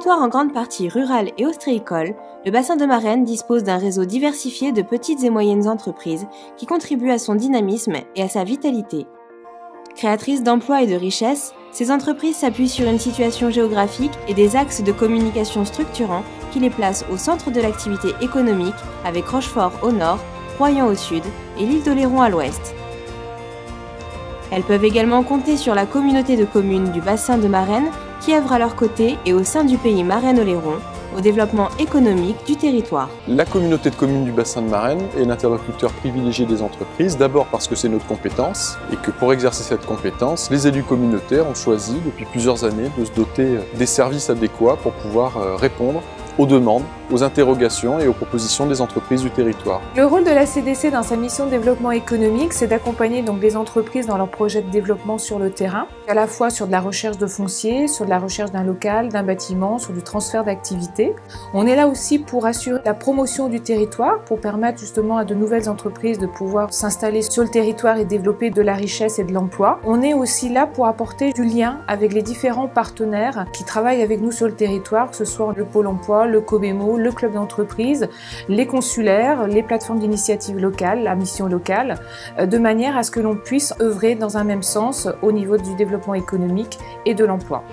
territoire en grande partie rural et ostréicole, le bassin de Marennes dispose d'un réseau diversifié de petites et moyennes entreprises qui contribuent à son dynamisme et à sa vitalité. Créatrices d'emplois et de richesses, ces entreprises s'appuient sur une situation géographique et des axes de communication structurants qui les placent au centre de l'activité économique avec Rochefort au nord, Royan au sud et l'île d'Oléron à l'ouest. Elles peuvent également compter sur la communauté de communes du bassin de Marennes qui œuvre à leur côté et au sein du pays Marennes-Oléron au développement économique du territoire. La communauté de communes du bassin de Marennes est l'interlocuteur privilégié des entreprises, d'abord parce que c'est notre compétence et que pour exercer cette compétence, les élus communautaires ont choisi depuis plusieurs années de se doter des services adéquats pour pouvoir répondre aux demandes, aux interrogations et aux propositions des entreprises du territoire. Le rôle de la CDC dans sa mission de développement économique, c'est d'accompagner donc les entreprises dans leurs projets de développement sur le terrain, à la fois sur de la recherche de foncier, sur de la recherche d'un local, d'un bâtiment, sur du transfert d'activités. On est là aussi pour assurer la promotion du territoire, pour permettre justement à de nouvelles entreprises de pouvoir s'installer sur le territoire et développer de la richesse et de l'emploi. On est aussi là pour apporter du lien avec les différents partenaires qui travaillent avec nous sur le territoire, que ce soit le Pôle emploi, le COBEMO, le club d'entreprise, les consulaires, les plateformes d'initiative locale, la mission locale, de manière à ce que l'on puisse œuvrer dans un même sens au niveau du développement économique et de l'emploi.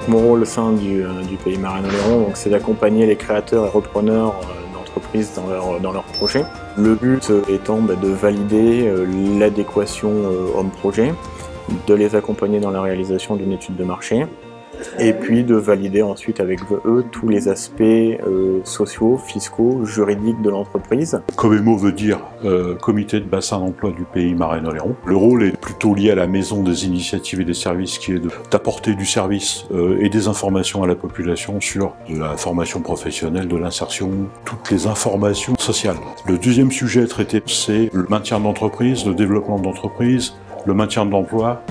Mon rôle au sein du pays Marennes-Oléron, c'est d'accompagner les créateurs et repreneurs d'entreprises dans leurs projets. Le but étant de valider l'adéquation homme-projet, de les accompagner dans la réalisation d'une étude de marché, et puis de valider ensuite avec eux tous les aspects sociaux, fiscaux, juridiques de l'entreprise. COBEMO veut dire Comité de bassin d'emploi du pays Marennes-Oléron. Le rôle est plutôt lié à la maison des initiatives et des services qui est d'apporter du service et des informations à la population sur de la formation professionnelle, de l'insertion, toutes les informations sociales. Le deuxième sujet traité, c'est le maintien de l'entreprise, le développement de l'entreprise, le maintien de l'emploi.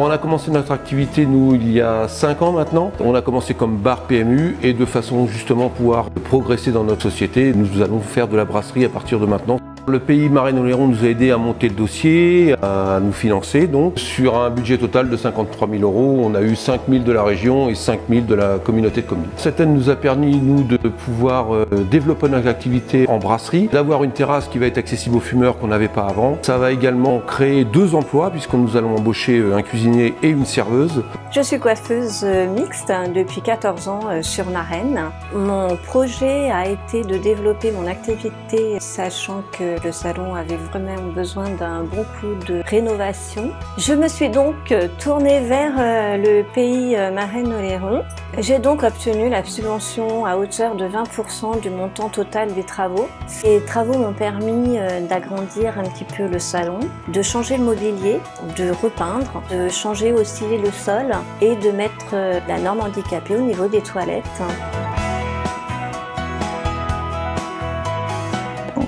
On a commencé notre activité, nous, il y a 5 ans maintenant. On a commencé comme bar PMU et de façon justement pouvoir progresser dans notre société, nous allons faire de la brasserie à partir de maintenant. Le pays Marennes-Oléron nous a aidé à monter le dossier, à nous financer donc. Sur un budget total de 53 000 €, on a eu 5 000 de la région et 5 000 de la communauté de communes. Cette aide nous a permis, nous, de pouvoir développer notre activité en brasserie, d'avoir une terrasse qui va être accessible aux fumeurs qu'on n'avait pas avant. Ça va également créer 2 emplois puisque nous allons embaucher un cuisinier et une serveuse. Je suis coiffeuse mixte depuis 14 ans sur Marennes. Mon projet a été de développer mon activité sachant que le salon avait vraiment besoin d'un bon coup de rénovation. Je me suis donc tournée vers le pays Marennes-Oléron. J'ai donc obtenu la subvention à hauteur de 20% du montant total des travaux. Ces travaux m'ont permis d'agrandir un petit peu le salon, de changer le mobilier, de repeindre, de changer aussi le sol et de mettre la norme handicapée au niveau des toilettes.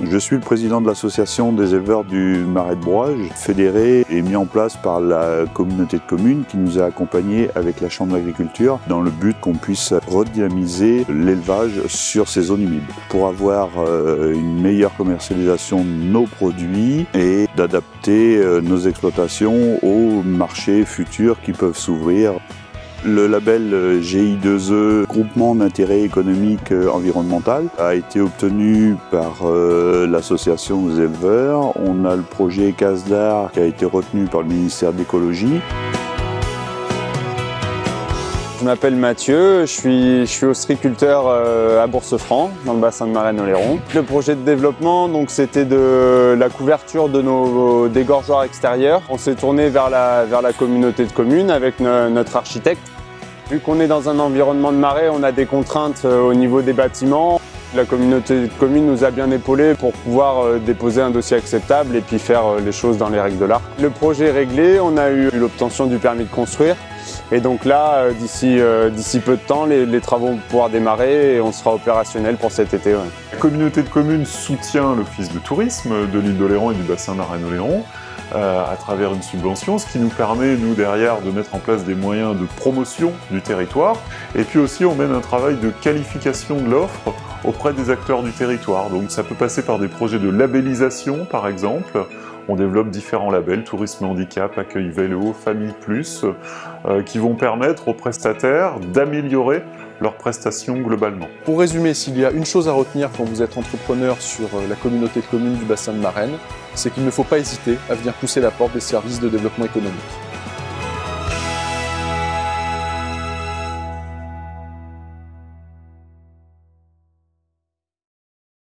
Je suis le président de l'association des éleveurs du Marais de Brouage, fédéré et mis en place par la communauté de communes qui nous a accompagnés avec la Chambre d'agriculture dans le but qu'on puisse redynamiser l'élevage sur ces zones humides pour avoir une meilleure commercialisation de nos produits et d'adapter nos exploitations aux marchés futurs qui peuvent s'ouvrir. Le label GI2E, Groupement d'intérêt économique environnemental, a été obtenu par l'association des éleveurs. On a le projet Case d'Art qui a été retenu par le ministère de l'Écologie. Je m'appelle Mathieu, je suis ostréiculteur à Bourse-Franc, dans le bassin de Marennes-Oléron. Le projet de développement, c'était de la couverture de nos dégorgeoirs extérieurs. On s'est tourné vers la communauté de communes avec notre architecte. Vu qu'on est dans un environnement de marais, on a des contraintes au niveau des bâtiments. La communauté de communes nous a bien épaulés pour pouvoir déposer un dossier acceptable et puis faire les choses dans les règles de l'art. Le projet est réglé, on a eu l'obtention du permis de construire. Et donc là, d'ici peu de temps, les travaux vont pouvoir démarrer et on sera opérationnel pour cet été. Ouais. La communauté de communes soutient l'office de tourisme de l'île d'Oléron et du bassin Marennes-Oléron. à travers une subvention, ce qui nous permet, nous, derrière, de mettre en place des moyens de promotion du territoire. Et puis aussi, on mène un travail de qualification de l'offre auprès des acteurs du territoire. Donc ça peut passer par des projets de labellisation, par exemple. On développe différents labels, tourisme handicap, accueil vélo, famille plus, qui vont permettre aux prestataires d'améliorer leurs prestations globalement. Pour résumer, s'il y a une chose à retenir quand vous êtes entrepreneur sur la communauté de communes du bassin de Marennes, c'est qu'il ne faut pas hésiter à venir pousser la porte des services de développement économique.